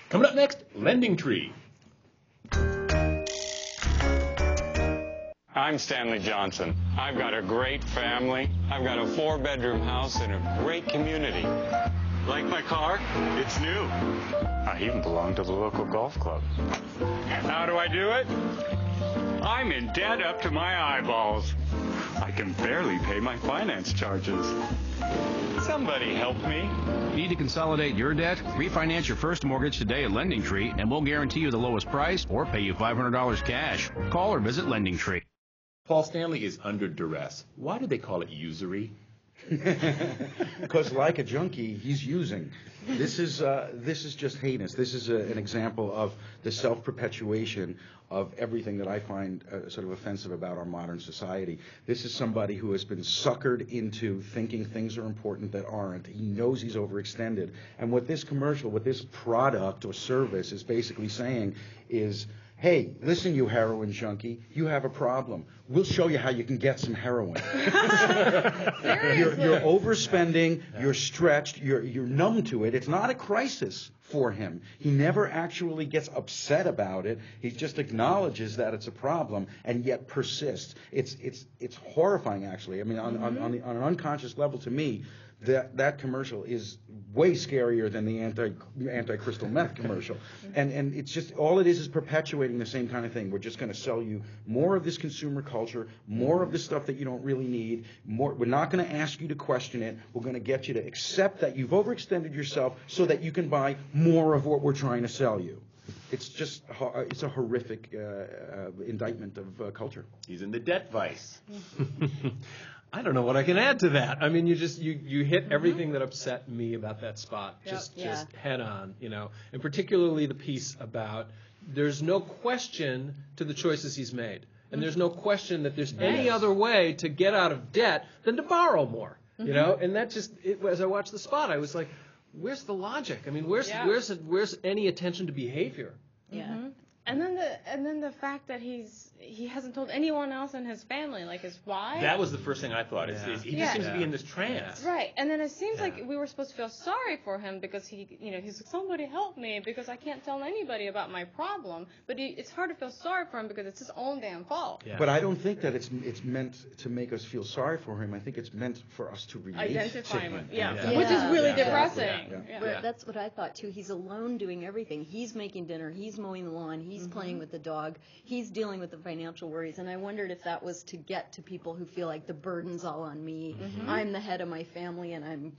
Coming up next, Lending Tree. I'm Stanley Johnson. I've got a great family. I've got a 4-bedroom house in a great community. Like my car? It's new. I even belong to the local golf club. How do I do it? I'm in debt up to my eyeballs. I can barely pay my finance charges. Somebody help me. Need to consolidate your debt? Refinance your first mortgage today at Lending Tree, and we'll guarantee you the lowest price or pay you $500 cash. Call or visit Lending Tree. Paul Stanley is under duress. Why do they call it usury? Because like a junkie, he's using. This is just heinous. This is an example of the self-perpetuation of everything that I find sort of offensive about our modern society. This is somebody who has been suckered into thinking things are important that aren't. He knows he's overextended. And what this commercial, what this product or service is basically saying is, hey, listen, you heroin junkie, you have a problem. We'll show you how you can get some heroin. You're overspending, you're stretched, you're numb to it. It's not a crisis for him. He never actually gets upset about it. He just acknowledges that it's a problem and yet persists. It's horrifying, actually. I mean, on an unconscious level, to me, that commercial is way scarier than the anti-crystal meth commercial. And it's just, all it is perpetuating the same kind of thing. We're just going to sell you more of this consumer culture, more of this stuff that you don't really need. We're not going to ask you to question it. We're going to get you to accept that you've overextended yourself so that you can buy more of what we're trying to sell you. It's just, it's a horrific indictment of culture. He's in the debt vice. I don't know what I can add to that. I mean, you hit everything that upset me about that spot, just head on, and particularly the piece about there's no question to the choices he's made, and there's no question that there's any other way to get out of debt than to borrow more, and that just, as I watched the spot, I was like, where's the logic? I mean, where's any attention to behavior? Yeah. And then the fact that he hasn't told anyone else in his family, like his wife. That was the first thing I thought. He just seems to be in this trance. Right. And then it seems like we were supposed to feel sorry for him because he's like, somebody help me because I can't tell anybody about my problem. But it's hard to feel sorry for him because it's his own damn fault. Yeah. But I don't think that it's meant to make us feel sorry for him. I think it's meant for us to relate identify to him. Which is really depressing. But that's what I thought too. He's alone doing everything. He's making dinner. He's mowing the lawn. He's playing with the dog. He's dealing with the financial worries. And I wondered if that was to get to people who feel like the burden's all on me. I'm the head of my family, and I'm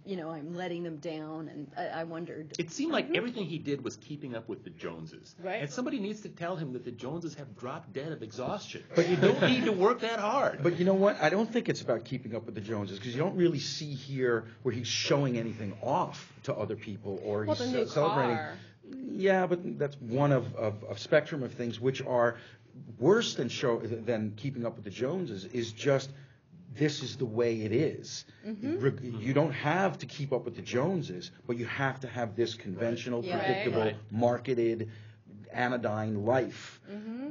letting them down. And I wondered. It seemed like everything he did was keeping up with the Joneses. Right. And somebody needs to tell him that the Joneses have dropped dead of exhaustion. But you don't need to work that hard. But you know what? I don't think it's about keeping up with the Joneses, because you don't really see here where he's showing anything off to other people or he's celebrating. Car. Yeah, but that's one of a spectrum of things which are worse than keeping up with the Joneses. Is just, this is the way it is. You don't have to keep up with the Joneses, but you have to have this conventional, predictable, marketed, anodyne life,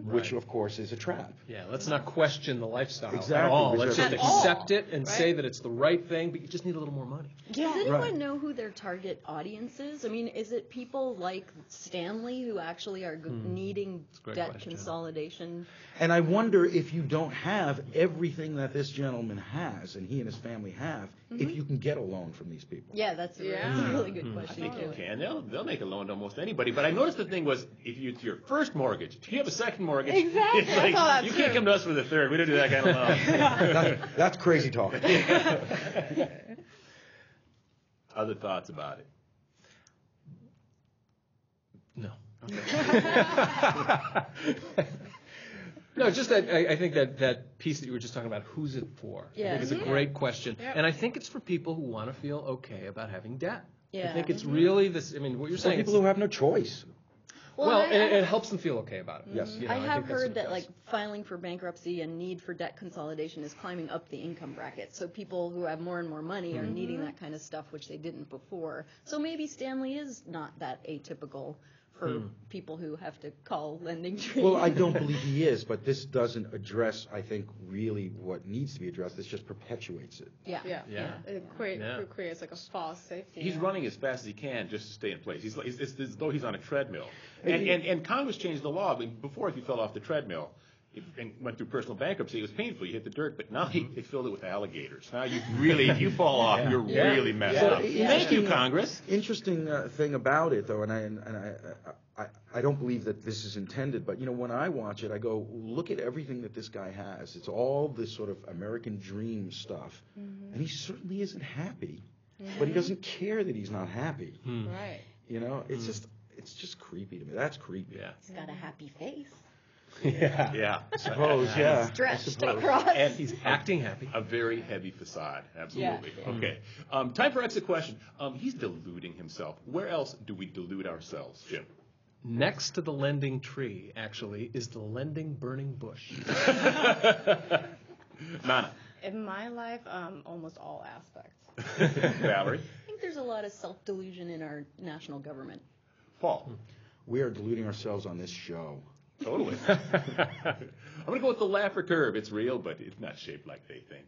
which of course is a trap. Yeah, let's not question the lifestyle Exactly. at all. Let's just accept it and Right. say that it's the right thing, but you just need a little more money. Does anyone know who their target audience is? I mean, is it people like Stanley who actually are needing debt question. consolidation? And I wonder if you don't have everything that this gentleman has and he and his family have, if you can get a loan from these people. Yeah, that's a really good question. I think you can. They'll make a loan to almost anybody. But I noticed the thing was, if it's your first mortgage, if you have a second mortgage, Exactly. it's like, you can't come to us for the third. We don't do that kind of loan. That's crazy talk. Other thoughts about it? No. No, just that I think that piece that you were just talking about, who's it for? Yeah. I think it's a great question. And I think it's for people who want to feel okay about having debt. Yeah. I think it's really this, I mean, what you're saying. People who have no choice. Well, and it helps them feel okay about it. Yes. I have heard that like filing for bankruptcy and need for debt consolidation is climbing up the income bracket. So people who have more and more money are needing that kind of stuff, which they didn't before. So maybe Stanley is not that atypical for people who have to call Lending Tree. Well, I don't believe he is, but this doesn't address, I think, really what needs to be addressed. This just perpetuates it. Yeah. It creates like a false safety. He's running as fast as he can just to stay in place. It's as though he's on a treadmill. And Congress changed the law. I mean, before, if you fell off the treadmill and went through personal bankruptcy, it was painful. You hit the dirt, but now they filled it with alligators. Now you really, if you fall off, you're really messed up. Thank you, Congress. Interesting thing about it, though, and I don't believe that this is intended, but when I watch it, I go, look at everything that this guy has. It's all this sort of American dream stuff, and he certainly isn't happy, but he doesn't care that he's not happy. Right. It's just creepy to me. That's creepy. Yeah. He's got a happy face. Yeah. I suppose, yeah. Stretched across. And He's acting happy. a very heavy facade. Absolutely. Yeah. Okay. Time for exit question. He's deluding himself. Where else do we delude ourselves, Jim? Next to the Lending Tree, actually, is the Lending Burning Bush. Nana. In my life, almost all aspects. Valerie. I think there's a lot of self-delusion in our national government. Paul. We are deluding ourselves on this show. Totally. I'm going to go with the laugher curve. It's real, but it's not shaped like they think.